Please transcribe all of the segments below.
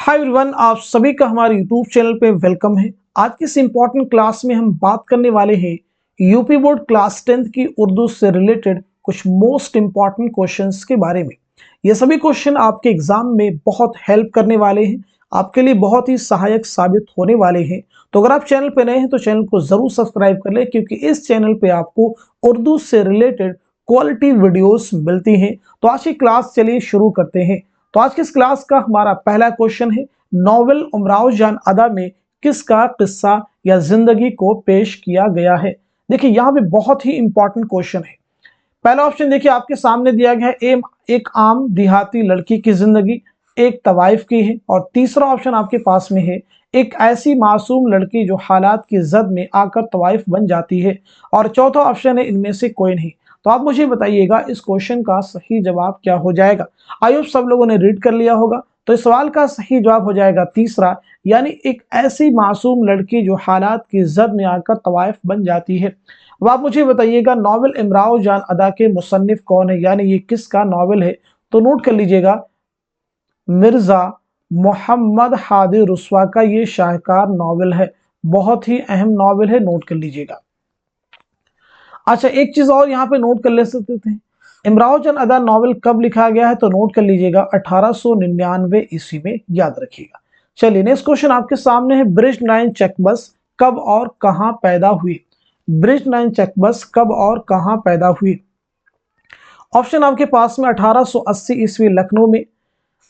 Hi everyone, आप सभी का हमारे यूट्यूब चैनल पे वेलकम है। आज की इस इम्पोर्टेंट क्लास में हम बात करने वाले हैं यूपी बोर्ड क्लास 10th की उर्दू से रिलेटेड कुछ मोस्ट इम्पॉर्टेंट क्वेश्चंस के बारे में। ये सभी क्वेश्चन आपके एग्जाम में बहुत हेल्प करने वाले हैं, आपके लिए बहुत ही सहायक साबित होने वाले हैं। तो अगर आप चैनल पे नए हैं तो चैनल को जरूर सब्सक्राइब कर लें, क्योंकि इस चैनल पे आपको उर्दू से रिलेटेड क्वालिटी वीडियोस मिलती हैं। तो आज की क्लास चलिए शुरू करते हैं। तो आज की इस क्लास का हमारा पहला क्वेश्चन है, नॉवेल उमराव जान अदा में किसका किस्सा या जिंदगी को पेश किया गया है। देखिए यहाँ पे बहुत ही इंपॉर्टेंट क्वेश्चन है। पहला ऑप्शन देखिए आपके सामने दिया गया है, एक आम देहाती लड़की की जिंदगी एक तवाइफ की है। और तीसरा ऑप्शन आपके पास में है, एक ऐसी मासूम लड़की जो हालात की जद में आकर तवाइफ बन जाती है। और चौथा ऑप्शन है, इनमें से कोई नहीं। तो आप मुझे बताइएगा इस क्वेश्चन का सही जवाब क्या हो जाएगा। आई होप सब लोगों ने रीड कर लिया होगा। तो इस सवाल का सही जवाब हो जाएगा तीसरा, यानी एक ऐसी मासूम लड़की जो हालात की जद में आकर तवाइफ बन जाती है। अब आप मुझे बताइएगा नॉवेल इमराव जान अदा के मुसन्निफ कौन है, यानी ये किसका नॉवेल है। तो नोट कर लीजिएगा, मिर्जा मोहम्मद हादी रुस्वा का ये शाहकार नॉवेल है। बहुत ही अहम नॉवेल है, नोट कर लीजिएगा। अच्छा, एक चीज और यहाँ पे नोट कर ले सकते थे, इमराव जान अदा नॉवेल कब लिखा गया है। तो नोट कर लीजिएगा 1899 ईस्वी में, याद रखिएगा। चलिए नेक्स्ट क्वेश्चन आपके सामने है, ब्रिज 9 चकबस कब और कहां पैदा हुई। ब्रिज 9 चकबस कब और कहां पैदा हुई। ऑप्शन आपके पास में 1880 ईस्वी लखनऊ में,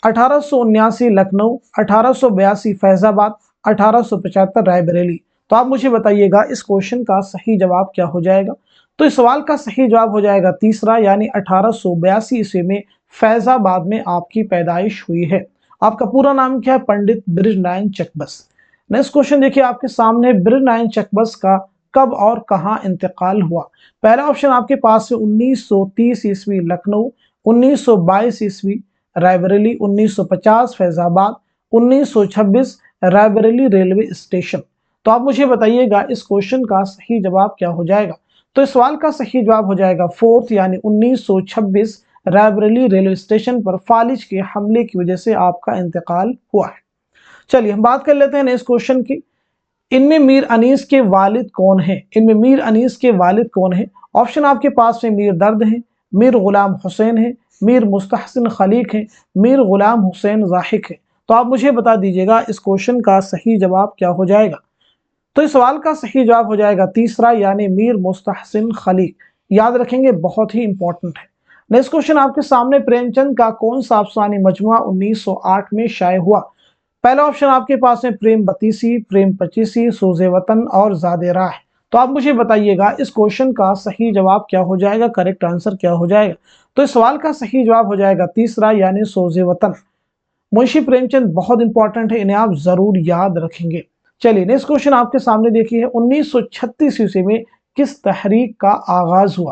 1879 लखनऊ, 1882 फैजाबाद, 1875 रायबरेली। तो आप मुझे बताइएगा इस क्वेश्चन का सही जवाब क्या हो जाएगा। तो इस सवाल का सही जवाब हो जाएगा तीसरा, यानी 1882 ईस्वी में फैजाबाद में आपकी पैदाइश हुई है। आपका पूरा नाम क्या है, पंडित ब्रिज 9 चकबस। नेक्स्ट क्वेश्चन देखिए आपके सामने, ब्रिज 9 चकबस का कब और कहां इंतकाल हुआ। पहला ऑप्शन आपके पास है 1930 ईस्वी लखनऊ, 1922 ईस्वी रायबरेली, 1950 फैजाबाद, 1926 रायबरेली रेलवे स्टेशन। तो आप मुझे बताइएगा इस क्वेश्चन का सही जवाब क्या हो जाएगा। तो इस सवाल का सही जवाब हो जाएगा फोर्थ, यानी 1926 रायबरेली रेलवे स्टेशन पर फालिज के हमले की वजह से आपका इंतकाल हुआ है। चलिए हम बात कर लेते हैं नेक्स्ट क्वेश्चन की, इनमें मीर अनीस के वालिद कौन है। इनमें मीर अनीस के वालिद कौन है। ऑप्शन आपके पास में मीर दर्द है, मीर गुलाम हुसैन है, मीर मुस्तहसिन खलीक है, मीर गुलाम हुसैन जाहिक है। तो आप मुझे बता दीजिएगा इस क्वेश्चन का सही जवाब क्या हो जाएगा। तो इस सवाल का सही जवाब हो जाएगा तीसरा, यानी मीर मुस्तहसिन खलीक। याद रखेंगे, बहुत ही इंपॉर्टेंट है। नेक्स्ट क्वेश्चन आपके सामने, प्रेमचंद का कौन सा अफसानी मजमुआ 1908 में शाये हुआ। पहला ऑप्शन आपके पास है प्रेम बतीसी, प्रेम पचीसी, सोजे वतन और ज़ादे राह। तो आप मुझे बताइएगा इस क्वेश्चन का सही जवाब क्या हो जाएगा, करेक्ट आंसर क्या हो जाएगा। तो इस सवाल का सही जवाब हो जाएगा तीसरा, यानी सोजे वतन। मुंशी प्रेमचंद बहुत इंपॉर्टेंट है, इन्हें आप जरूर याद रखेंगे। चलिए नेक्स्ट क्वेश्चन आपके सामने देखिए, 1936 ईस्वी में किस तहरीक का आगाज हुआ।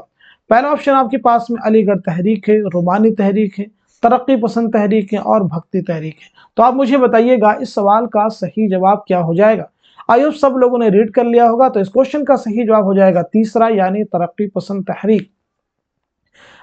पहला ऑप्शन आपके पास में अलीगढ़ तहरीक है, रोमानी तहरीक है, तरक्की पसंद तहरीक है और भक्ति तहरीक है। तो आप मुझे बताइएगा इस सवाल का सही जवाब क्या हो जाएगा। आई होप सब लोगों ने रीड कर लिया होगा। तो इस क्वेश्चन का सही जवाब हो जाएगा तीसरा, यानी तरक्की पसंद तहरीक।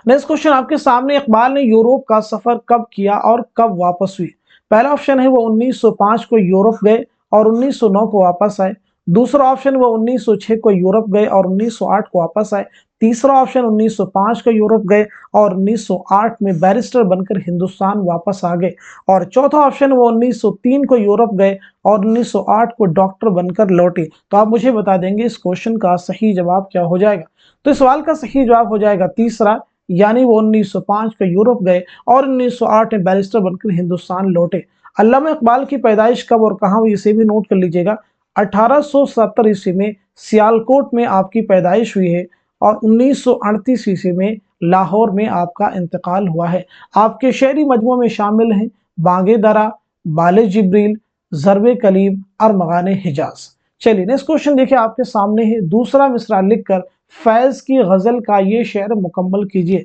नेक्स्ट क्वेश्चन आपके सामने, इकबाल ने यूरोप का सफर कब किया और कब वापस हुई। पहला ऑप्शन है वो 1905 को यूरोप गए और 1909 को वापस आए। दूसरा ऑप्शन वो 1906 को यूरोप गए और 1908 को वापस आए। तीसरा ऑप्शन 1905 को यूरोप गए और 1908 में बैरिस्टर बनकर हिंदुस्तान वापस आ गए। और चौथा ऑप्शन वो 1903 को यूरोप गए और 1908 को डॉक्टर बनकर लौटे। तो आप मुझे बता देंगे इस क्वेश्चन का सही जवाब क्या हो जाएगा। तो इस सवाल का सही जवाब हो जाएगा तीसरा, यानी वो 1905 को यूरोप गए और 1908 में बैरिस्टर बनकर हिंदुस्तान लौटे। अल्लामा इकबाल की पैदाइश कब और कहाँ हुई, इसे भी नोट कर लीजिएगा। 1870 ईस्वी में सियालकोट में आपकी पैदाइश हुई है और 1938 ईस्वी में लाहौर में आपका इंतकाल हुआ है। आपके शेरी मजमू में शामिल हैं बांगे दरा, बाले जिब्रील, ज़रबे कलीम और मगाने हिजाज। चलिए नेक्स्ट क्वेश्चन देखिए आपके सामने है, दूसरा मिसरा लिखकर फैज की गजल का ये शेर मुकम्मल कीजिए।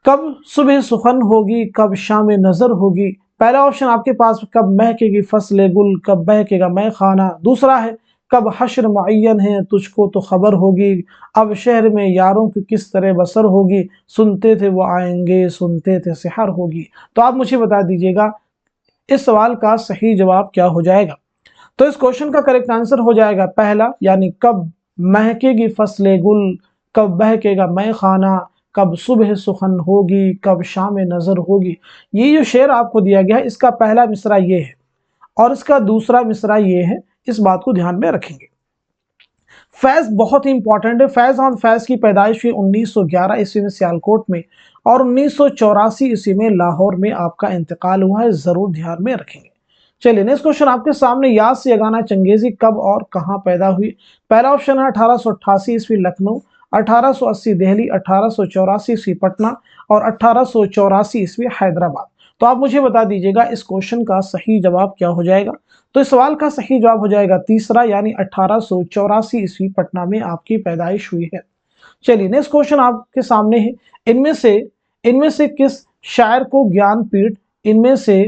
कब सुबह सुखन होगी, कब शाम नजर होगी। पहला ऑप्शन आपके पास, कब महकेगी फसले गुल, कब बहकेगा मैं खाना। दूसरा है, कब हश्र मुअय्यन है तुझको तो खबर होगी, अब शहर में यारों की किस तरह बसर होगी, सुनते थे वो आएंगे सुनते थे सहर होगी। तो आप मुझे बता दीजिएगा इस सवाल का सही जवाब क्या हो जाएगा? तो इस क्वेश्चन का करेक्ट आंसर हो जाएगा पहला, यानी कब महकेगी फसले गुल, कब बहकेगा मैं खाना, कब सुबह सुखन होगी, कब शाम नजर होगी। ये जो शेर आपको दिया गया है, इसका पहला मिसरा ये है और इसका दूसरा मिसरा ये है। इस बात को ध्यान में रखेंगे। फैज बहुत ही इंपॉर्टेंट है। फैज अहमद फैज की पैदाइश हुई 1911 ईस्वी में सियालकोट में और 1984 ईस्वी में लाहौर में आपका इंतकाल हुआ है। जरूर ध्यान में रखेंगे। चलिए नेक्स्ट क्वेश्चन आपके सामने, याद से यगाना चंगेजी कब और कहां पैदा हुई? पहला ऑप्शन है 1888 ईस्वी लखनऊ, 1880 दिल्ली, 1884 ईस्वी पटना और 1884 ईस्वी हैदराबाद। तो आप मुझे बता दीजिएगा इस क्वेश्चन का सही जवाब क्या हो जाएगा? तो इस सवाल का सही जवाब हो जाएगा तीसरा, यानी 1884 ईस्वी पटना में आपकी पैदाइश हुई है। चलिए नेक्स्ट क्वेश्चन आपके सामने है, इनमें से किस शायर को ज्ञानपीठ इनमें से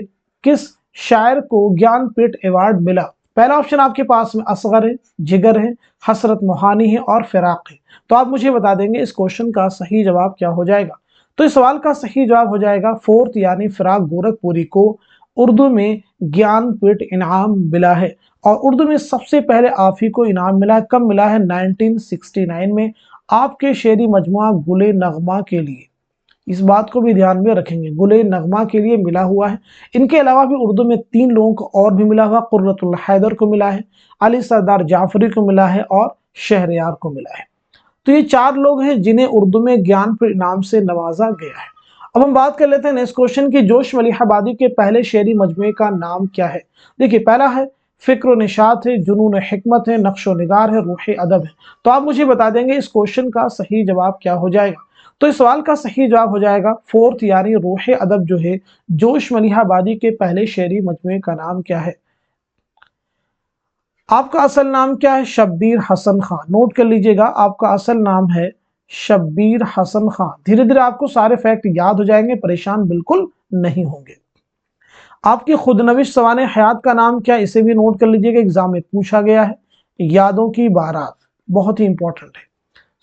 किस शायर को ज्ञानपीठ अवार्ड मिला? पहला ऑप्शन आपके पास में असगर है, जिगर है, हसरत मोहानी है और फिराक है। तो आप मुझे बता देंगे इस क्वेश्चन का सही जवाब क्या हो जाएगा? तो इस सवाल का सही जवाब हो जाएगा फोर्थ, यानी फिराक गोरखपुरी को उर्दू में ज्ञानपीठ इनाम मिला है। और उर्दू में सबसे पहले आप ही को इनाम मिला है। कब मिला है? 1969 में, आपके शेरी मजमुआ गुले नगमा के लिए। इस बात को भी ध्यान में रखेंगे, गुले नगमा के लिए मिला हुआ है। इनके अलावा भी उर्दू में 3 लोगों को और भी मिला हुआ, कुर्रतुल हैदर को मिला है, अली सरदार जाफरी को मिला है और शहरयार को मिला है। तो ये 4 लोग हैं जिन्हें उर्दू में ज्ञानपीठ इनाम से नवाजा गया है। अब हम बात कर लेते हैं नेक्स्ट क्वेश्चन की, जोश मलिहाबादी के पहले शेरी मजमुए का नाम क्या है? देखिए पहला है फिक्र निशात है, जुनून हिकमत है, नक्शो निगार है, रूह अदब है। तो आप मुझे बता देंगे इस क्वेश्चन का सही जवाब क्या हो जाएगा? तो इस सवाल का सही जवाब हो जाएगा फोर्थ, यानी रूह अदब जो है जोश मलिहाबादी के पहले शेरी मजमुए का नाम क्या है? आपका असल नाम क्या है? शब्बीर हसन खान। नोट कर लीजिएगा, आपका असल नाम है शब्बीर हसन खान। धीरे धीरे आपको सारे फैक्ट याद हो जाएंगे, परेशान बिल्कुल नहीं होंगे। आपकी खुदनविश सवाने हयात का नाम क्या है? इसे भी नोट कर लीजिएगा, एग्जाम में पूछा गया है। यादों की बारात, बहुत ही इंपॉर्टेंट है।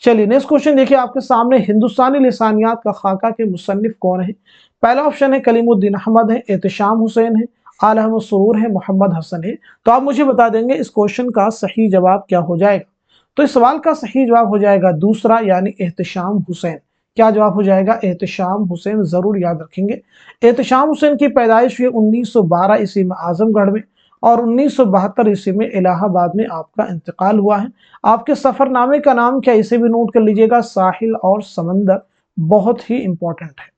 चलिए नेक्स्ट क्वेश्चन देखिए आपके सामने, हिंदुस्तानी लिसानियात का खाका के मुसन्निफ कौन है? पहला ऑप्शन है कलीमुद्दीन अहमद है, एहतशाम हुसैन है, आला सुरूर है, मोहम्मद हसन है। तो आप मुझे बता देंगे इस क्वेश्चन का सही जवाब क्या हो जाएगा? तो इस सवाल का सही जवाब हो जाएगा दूसरा, यानी एहतशाम हुसैन। क्या जवाब हो जाएगा? एहतशाम हुसैन। जरूर याद रखेंगे। एहतशाम हुसैन की पैदाइश हुई 1912 ईस्वी में आजमगढ़ में और 1972 ईस्वी में इलाहाबाद में आपका इंतकाल हुआ है। आपके सफरनामे का नाम क्या? इसे भी नोट कर लीजिएगा, साहिल और समंदर। बहुत ही इंपॉर्टेंट है।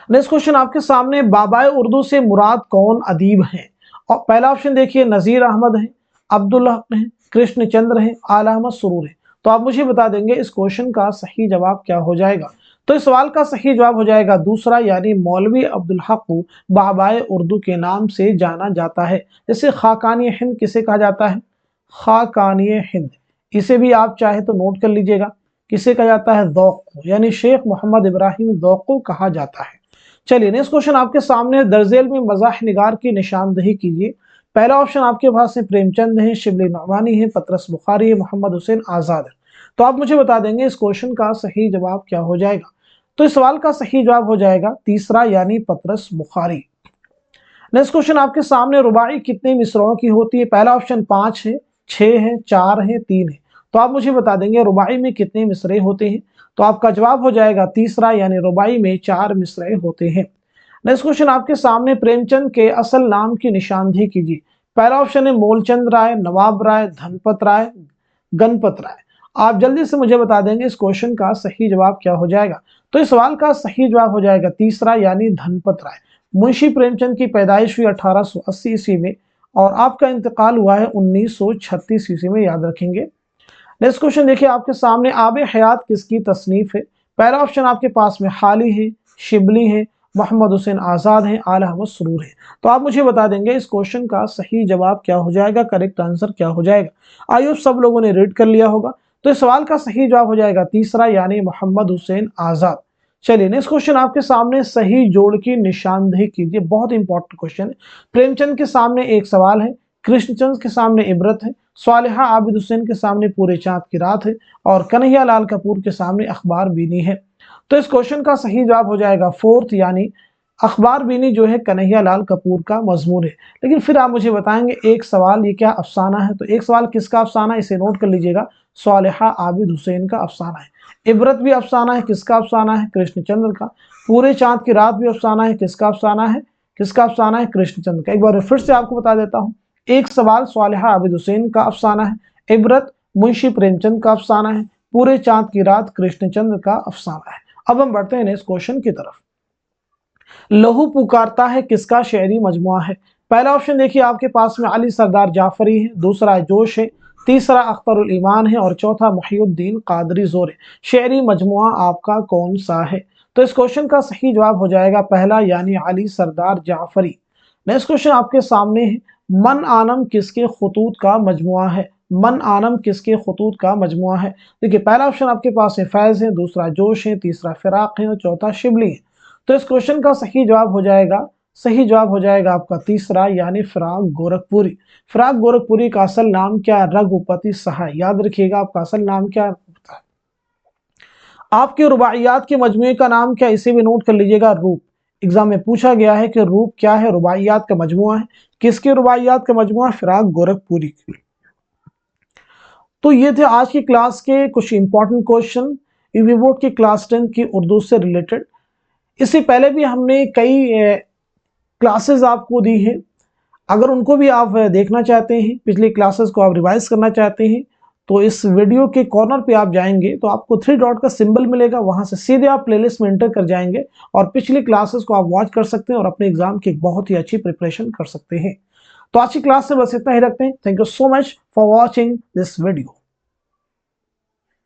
नेक्स्ट क्वेश्चन आपके सामने, बाबाए उर्दू से मुराद कौन अदीब हैं? और पहला ऑप्शन देखिए नजीर अहमद है, अब्दुल हक है, कृष्ण चंद्र है, आला अहमद सुरूर है। तो आप मुझे बता देंगे इस क्वेश्चन का सही जवाब क्या हो जाएगा? तो इस सवाल का सही जवाब हो जाएगा दूसरा, यानी मौलवी अब्दुल हक को बाबाए उर्दू के नाम से जाना जाता है। जैसे खाकानी हिंद किसे कहा जाता है? खाकानी हिंद। इसे भी आप चाहे तो नोट कर लीजिएगा, किसे कहा जाता है? ज़ौक़ को, यानी शेख मोहम्मद इब्राहिम ज़ौक़ को कहा जाता है। चलिए नेक्स्ट क्वेश्चन आपके सामने, दर्जेल में मज़ाह निगार की निशानदही कीजिए। पहला ऑप्शन आपके पास है प्रेमचंद है, शिबली नौमानी है, पतरस बुखारी है, मोहम्मद हुसैन आज़ाद है। तो आप मुझे बता देंगे इस क्वेश्चन का सही जवाब क्या हो जाएगा? तो इस सवाल का सही जवाब हो जाएगा तीसरा, यानी पतरस बुखारी। नेक्स्ट क्वेश्चन आपके सामने, रुबाई कितने मिसरों की होती है? पहला ऑप्शन 5 है, 6 है, 4 है, 3 है। तो आप मुझे बता देंगे रुबाई में कितने मिसरे होते हैं? तो आपका जवाब हो जाएगा तीसरा, यानी रुबाई में 4 मिसरे होते हैं। नेक्स्ट क्वेश्चन आपके सामने, प्रेमचंद के असल नाम की निशानदही कीजिए। पहला ऑप्शन है मूलचंद राय, नवाब राय, धनपत राय, गणपत राय। आप जल्दी से मुझे बता देंगे इस क्वेश्चन का सही जवाब क्या हो जाएगा? तो इस सवाल का सही जवाब हो जाएगा तीसरा, यानी धनपत राय। मुंशी प्रेमचंद की पैदाइश हुई 1880 ईस्वी में और आपका इंतकाल हुआ है 1936 ईस्वी में, याद रखेंगे। नेक्स्ट क्वेश्चन देखिए आपके सामने, आब हयात किसकी तसनीफ है? पहला ऑप्शन आपके पास में हाली है, शिबली है, मोहम्मद हुसैन आज़ाद है, आला अहमद सुरूर है। तो आप मुझे बता देंगे इस क्वेश्चन का सही जवाब क्या हो जाएगा, करेक्ट आंसर क्या हो जाएगा? आइए सब लोगों ने रीड कर लिया होगा। तो इस सवाल का सही जवाब हो जाएगा तीसरा, यानी मोहम्मद हुसैन आज़ाद। चलिए नेक्स्ट क्वेश्चन आपके सामने, सही जोड़ की निशानदही कीजिए। बहुत इंपॉर्टेंट क्वेश्चन है। प्रेमचंद के सामने एक सवाल है, कृष्णचंद के सामने इबरत है, सालिहा आबिद हुसैन के सामने पूरे चांद की रात है और कन्हैया लाल कपूर के सामने अखबार बीनी है। तो इस क्वेश्चन का सही जवाब हो जाएगा फोर्थ, यानी अखबार बीनी जो है कन्हैया लाल कपूर का मजमून है। लेकिन फिर आप मुझे बताएंगे एक सवाल, ये क्या अफसाना है? तो एक सवाल किसका अफसाना है, इसे नोट कर लीजिएगा, सालिहा आबिद हुसैन का अफसाना है। इबरत भी अफसाना है, किसका अफसाना है? कृष्णचंद्र का। पूरे चांद की रात भी अफसाना है, किसका अफसाना है? किसका अफसाना है? कृष्णचंद्र का। एक बार फिर से आपको बता देता हूँ, एक सवाल सालिहा आबिद हुसैन का अफसाना है, इबरत मुंशी प्रेमचंद का अफसाना है, पूरे चांद की रात कृष्णचंद्र का अफसाना है। अब हम बढ़ते हैं नेक्स्ट क्वेश्चन की तरफ। लहू पुकारता है किसका शेरी मजमुआ है? पहला ऑप्शन देखिए आपके पास में अली सरदार जाफरी है, दूसरा जोश है, तीसरा अख्तरुल ईमान है और चौथा मुहिउद्दीन कादरी जोर है। शेरी मजमुआ आपका कौन सा है? तो इस क्वेश्चन का सही जवाब हो जाएगा पहला, यानी अली सरदार जाफरी। नेक्स्ट क्वेश्चन आपके सामने है, मन आनम किसके खुतूत का मजमुआ है? मन आनम किसके खुतूत का मजमुआ है? देखिए पहला ऑप्शन आपके पास है फैज है, दूसरा जोश है, तीसरा फिराक है और चौथा शिबली है। तो इस क्वेश्चन का सही जवाब हो जाएगा आपका तीसरा, यानी फिराक गोरखपुरी। फिराक गोरखपुरी का असल नाम क्या? रघुपति सहाय। याद रखिएगा आपका असल नाम क्या होता है। आपके रुबाइयात के मजमुए का नाम क्या? इसे भी नोट कर लीजिएगा, रूप। एग्जाम में पूछा गया है कि रूप क्या है? रुबाइयात का मजमुआ है। किसके रुबाइयात का मजमुआ? फिराक गोरखपुरी। तो ये थे आज की क्लास के कुछ इंपॉर्टेंट क्वेश्चन यूपी बोर्ड की क्लास 10 की उर्दू से रिलेटेड। इससे पहले भी हमने कई क्लासेस आपको दी हैं। अगर उनको भी आप देखना चाहते हैं, पिछली क्लासेस को आप रिवाइज करना चाहते हैं, तो इस वीडियो के कॉर्नर पे आप जाएंगे तो आपको 3 डॉट का सिंबल मिलेगा, वहां से सीधे आप प्लेलिस्ट में एंटर कर जाएंगे और पिछली क्लासेस को आप वॉच कर सकते हैं और अपने एग्जाम की एक बहुत ही अच्छी प्रिपरेशन कर सकते हैं। तो आज की क्लास से बस इतना ही रखते हैं। Thank you so much for watching this video.